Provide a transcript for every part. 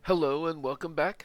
Hello and welcome back.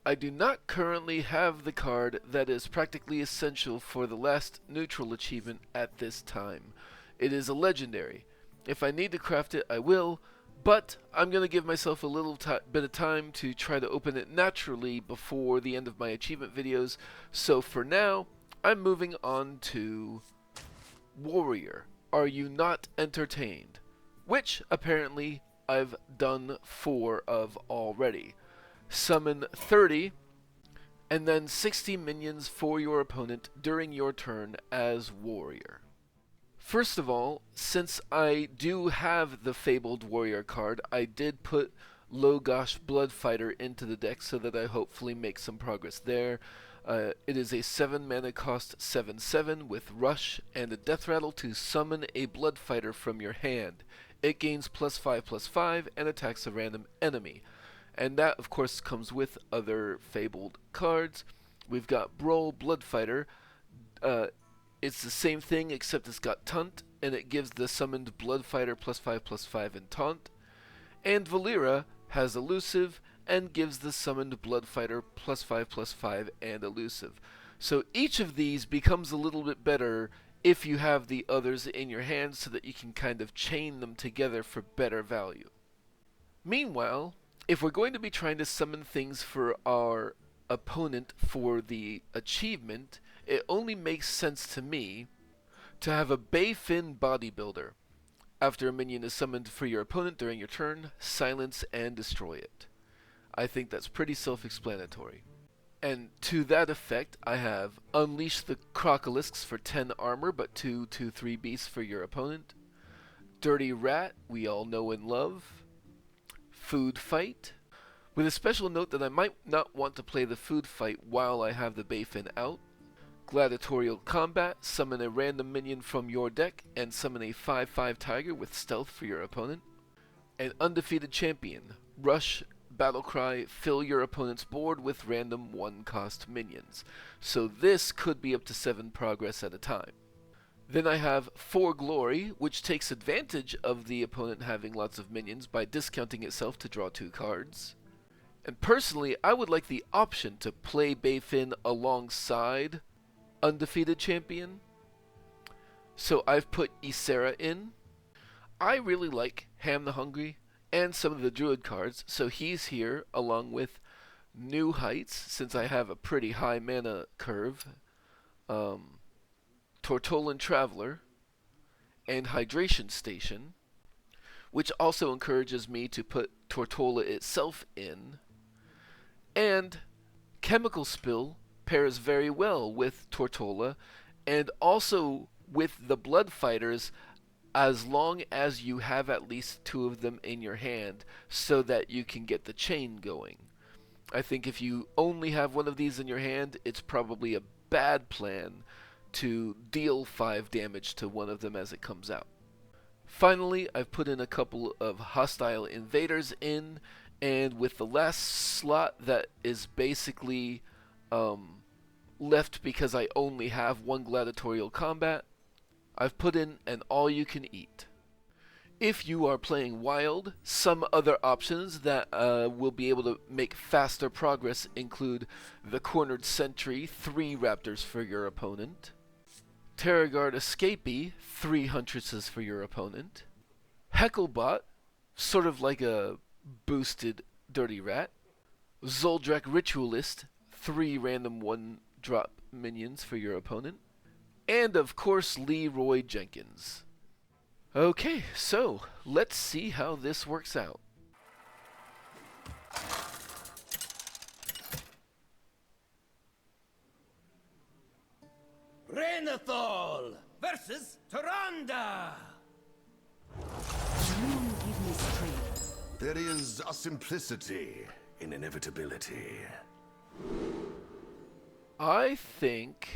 I do not currently have the card that is practically essential for the last neutral achievement at this time. It is a legendary. If I need to craft it, I will, but I'm going to give myself a little bit of time to try to open it naturally before the end of my achievement videos. So for now, I'm moving on to Warrior. Are you not entertained? Which apparently I've done 4 of already. Summon 30 and then 60 minions for your opponent during your turn as Warrior. First of all, since I do have the Fabled Warrior card, I did put Logosh Bloodfighter into the deck so that I hopefully make some progress there. It is a 7 mana cost 7/7 with Rush and a Death Rattle to summon a Bloodfighter from your hand. It gains +5/+5 and attacks a random enemy. And that, of course, comes with other Fabled cards. We've got Broll Bloodfighter. It's the same thing, except it's got Taunt, and it gives the summoned Bloodfighter +5/+5 in Taunt. And Valeera has Elusive, and gives the summoned Bloodfighter +5/+5 and Elusive. So each of these becomes a little bit better if you have the others in your hand so that you can kind of chain them together for better value. Meanwhile, if we're going to be trying to summon things for our opponent for the achievement, it only makes sense to me to have a Bayfin Bodybuilder. After a minion is summoned for your opponent during your turn, silence and destroy it. I think that's pretty self-explanatory. And to that effect, I have Unleash the Crocolisks for 10 armor, but 2/2/3 beasts for your opponent. Dirty Rat, we all know and love. Food Fight, with a special note that I might not want to play the Food Fight while I have the Bayfin out. Gladiatorial Combat, summon a random minion from your deck and summon a 5/5 tiger with stealth for your opponent. And Undefeated Champion, Rush, Battlecry, fill your opponent's board with random 1-cost minions. So this could be up to 7 progress at a time. Then I have For Glory, which takes advantage of the opponent having lots of minions by discounting itself to draw 2 cards. And personally, I would like the option to play Bayfin alongside Undefeated Champion. So I've put Ysera in. I really like Hamm the Hungry and some of the Druid cards, so he's here along with New Heights, since I have a pretty high mana curve, Tortollan Traveler, and Hydration Station, which also encourages me to put Tortolla itself in. And Chemical Spill pairs very well with Tortolla, and also with the Blood Fighters, as long as you have at least 2 of them in your hand so that you can get the chain going. I think if you only have 1 of these in your hand, it's probably a bad plan to deal 5 damage to 1 of them as it comes out. Finally, I've put in a couple of hostile invaders in, and with the last slot that is basically left because I only have 1 Gladiatorial Combat, I've put in an all-you-can-eat. If you are playing Wild, some other options that will be able to make faster progress include the Cornered Sentry, 3 Raptors for your opponent. Terragard Escapee, 3 Huntresses for your opponent. Hecklebot, sort of like a boosted Dirty Rat. Zoldrak Ritualist, 3 random 1-drop minions for your opponent. And of course, Leroy Jenkins. Okay, so let's see how this works out. Renathal versus Tyrande. Give me strength. There is a simplicity in inevitability. I think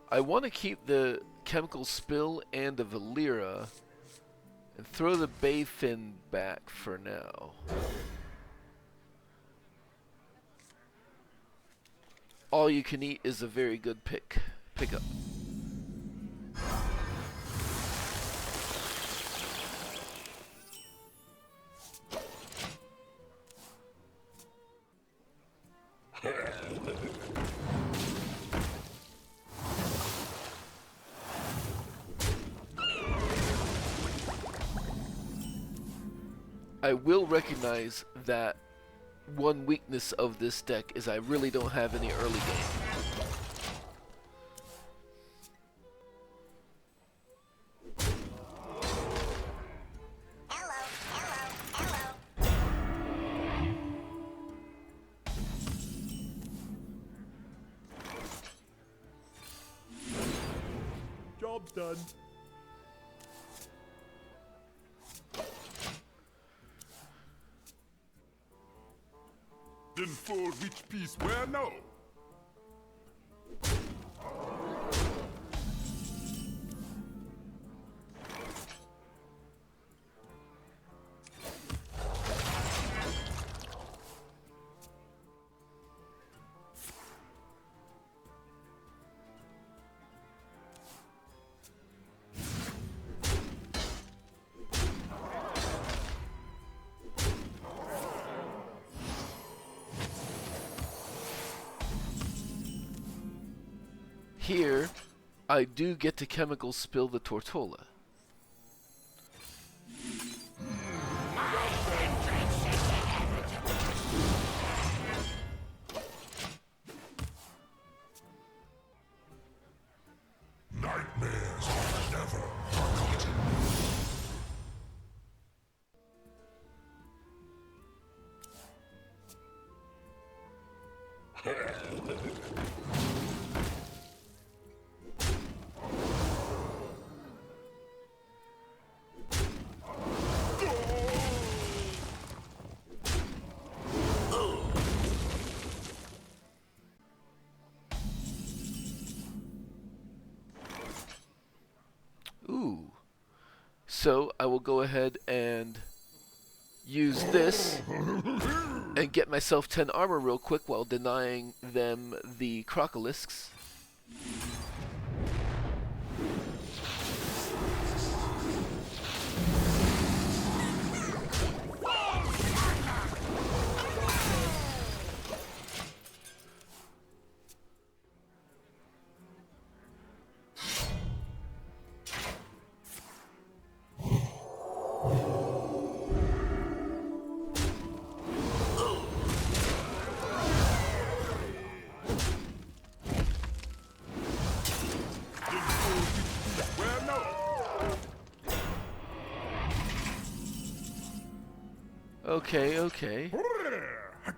I want to keep the Chemical Spill and the Valeera and throw the Bayfin back for now. All you can eat is a very good pickup. I will recognize that one weakness of this deck is I really don't have any early game. Job's done. Then for which piece where now? Here, I do get to chemical spill the Tortolla. Nightmares are never forgotten. Ooh. So I will go ahead and use this and get myself 10 armor real quick while denying them the Crocolisks. Okay, okay.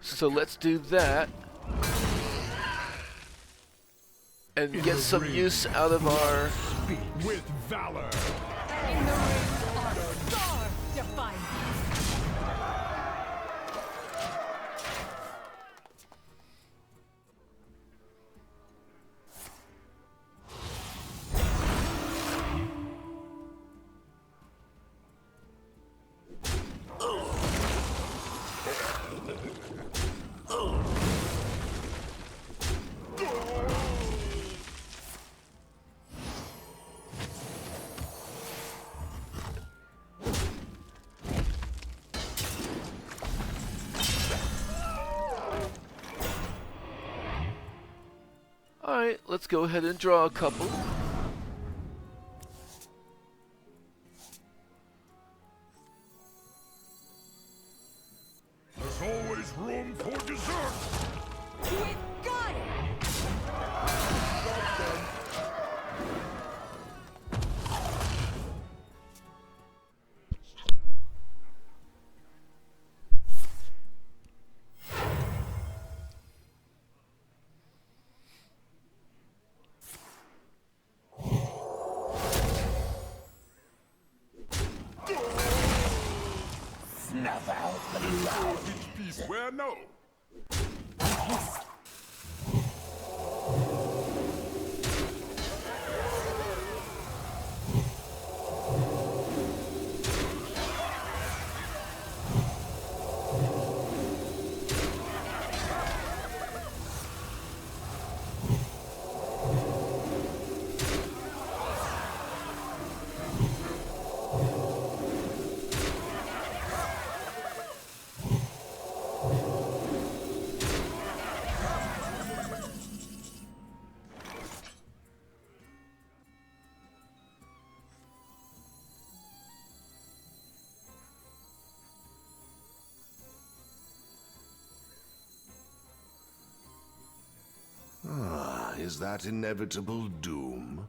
So let's do that. And get some use out of our... With valor. In the ring are star defiant. Alright, let's go ahead and draw a couple. There's always room for dessert. We've got it! Snuff out the loud. Which piece where now? Is that inevitable doom?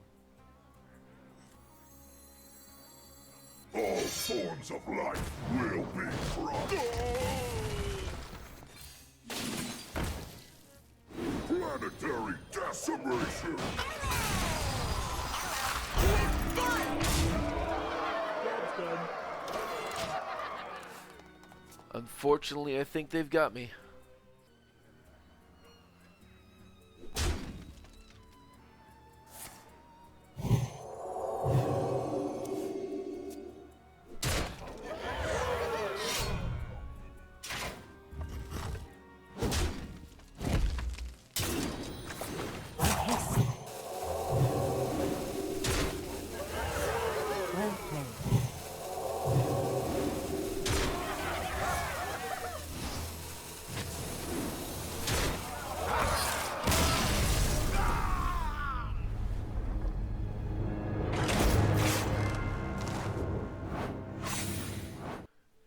All forms of life will be crushed. Planetary decimation. Job's done. Unfortunately, I think they've got me.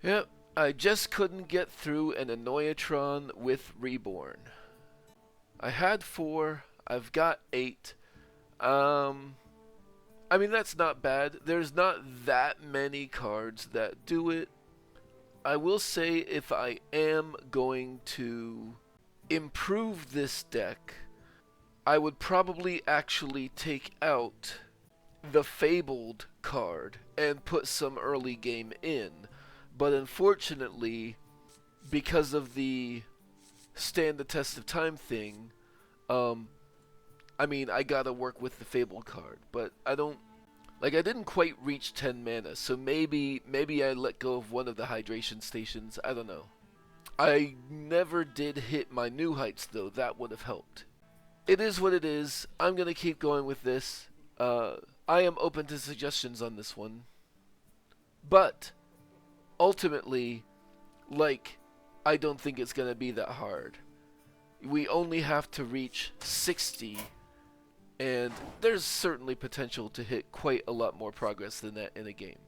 Yep, I just couldn't get through an Annoyatron with Reborn. I had 4, I've got 8. I mean, that's not bad. There's not that many cards that do it. I will say, if I am going to improve this deck, I would probably actually take out the Fabled card and put some early game in. But unfortunately, because of the stand the test of time thing, I mean, I gotta work with the Fabled card. But I didn't quite reach 10 mana, so maybe I let go of one of the hydration stations. I don't know. I never did hit my new heights, though. That would have helped. It is what it is. I'm gonna keep going with this. I am open to suggestions on this one. But ultimately, I don't think it's going to be that hard. We only have to reach 60, and there's certainly potential to hit quite a lot more progress than that in a game.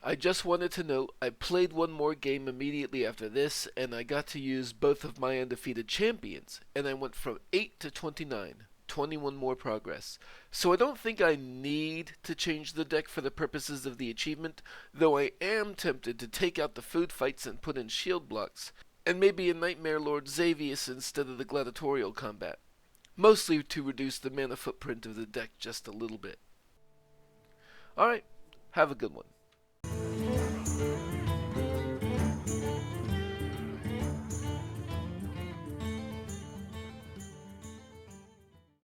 I just wanted to note, I played one more game immediately after this, and I got to use both of my Undefeated Champions, and I went from 8 to 29. 21 more progress. So I don't think I need to change the deck for the purposes of the achievement, though I am tempted to take out the food fights and put in shield blocks, and maybe a Nightmare Lord Xavius instead of the Gladiatorial Combat. Mostly to reduce the mana footprint of the deck just a little bit. Alright, have a good one.